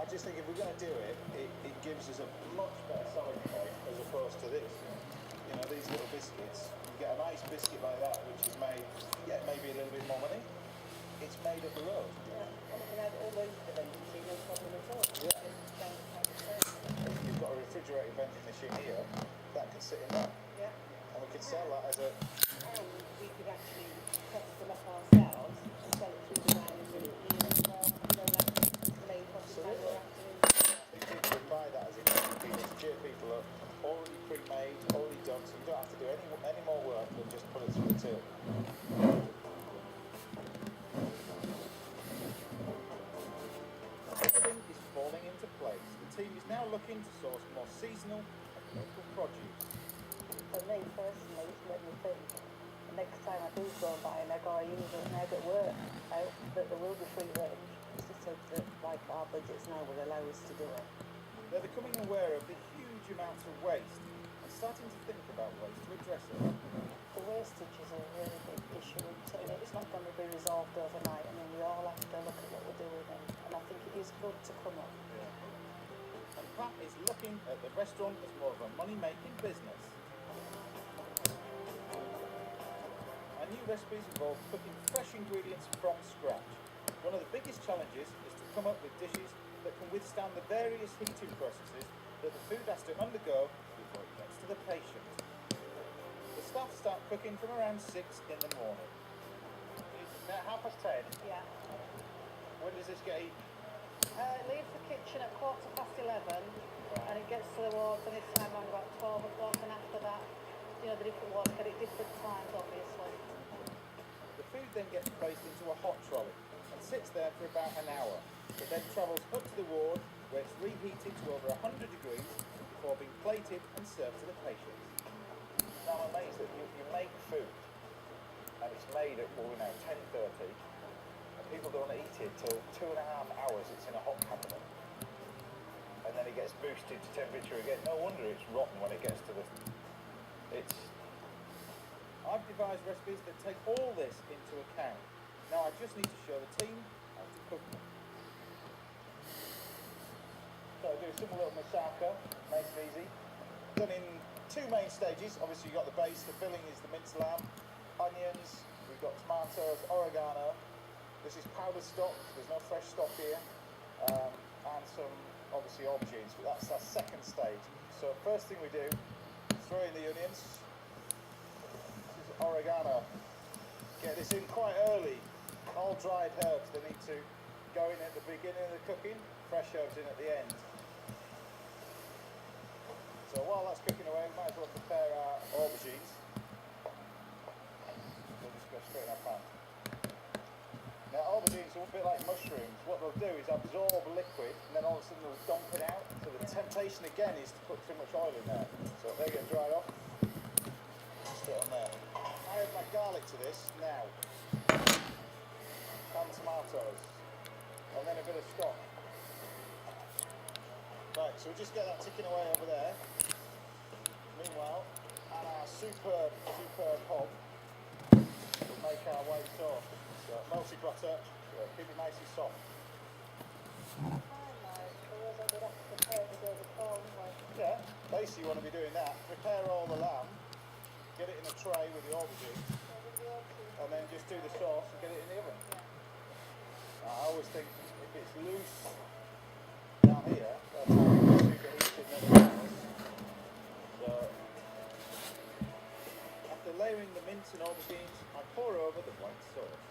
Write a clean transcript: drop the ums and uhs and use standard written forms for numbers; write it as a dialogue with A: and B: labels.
A: just think if we're going to do it, it gives us a much better selling point as opposed to this. You know, these little biscuits, you get a nice biscuit like that, which is made, yeah, maybe a little bit more money. It's made up the road.
B: Yeah, and we can add all those dependencies, no problem at all.
A: Yeah. If you've got a refrigerated vending machine here, that can sit in that.
B: Yeah.
A: And we could sell that as a...
B: And we could actually cut them up ourselves and sell it through the line and do it here as well. You know, like late hospital afternoon.
A: I think people would buy that as a convenience to cheer people up. Already pre-made, already done, so you don't have to do any more work than just put it through the till. Everything is falling into place. The team is now looking to source more seasonal and local produce.
B: For me personally, it's made me think the next time I do go and buy an egg or I use an egg at work, I hope that there will be free range, just so that like our budgets now will allow us to do it.
A: They're becoming aware of the huge amounts of waste and starting to think about ways to address it.
B: The wastage is a really big issue, and it's not going to be resolved overnight. I mean, we all have to look at what we're doing, and I think it is good to come up.
A: Yeah. And Pat is looking at the restaurant as more of a money-making business. Our new recipes involve cooking fresh ingredients from scratch. One of the biggest challenges is to come up with dishes that can withstand the various heating processes that the food has to undergo before it gets to the patient. The staff start cooking from around 6 in the morning. It's now 10:30.
B: Yeah.
A: When does this get eaten?
B: It leaves the kitchen at 11:15, and it gets to the wards and it's time around about 12 o'clock, and after that, you know, the different wards get at different times, obviously.
A: The food then gets placed into a hot trolley and sits there for about an hour. It then travels up to the ward where it's reheated to over 100 degrees before being plated and served to the patients. Now I'm amazed that you make food and it's made at 10:30 and people don't eat it till 2.5 hours. It's in a hot cabinet and then it gets boosted to temperature again. No wonder it's rotten when it gets to the... I've devised recipes that take all this into account. Now I just need to show the team how to cook them. So I do a simple little moussaka, makes it easy. Done in 2 main stages. Obviously you've got the base, the filling is the minced lamb, onions, we've got tomatoes, oregano. This is powdered stock, there's no fresh stock here. And some, obviously, aubergines, but that's our second stage. So first thing we do, throw in the onions. This is oregano. Get this in quite early. All dried herbs, they need to go in at the beginning of the cooking, fresh herbs in at the end. So while that's cooking away, we might as well prepare our aubergines. We'll just go straight in our pan. Now aubergines are a bit like mushrooms. What they'll do is absorb liquid and then all of a sudden they'll dump it out. So the temptation again is to put too much oil in there. So if they get dried off, straight on there. I add my garlic to this now. And tomatoes. And then a bit of stock. Right, so we just get that ticking away over there. Meanwhile, and our superb hob will make our white sauce. So melted butter, so keep it nice and soft. Yeah, basically you want to be doing that. Prepare all the lamb, get it in a tray with the aubergine, and then just do the sauce and get it in the oven. Now, I always think if it's loose down here, that's how it's superheated and everything else. So, after layering the mince and aubergines, I pour over the white sauce.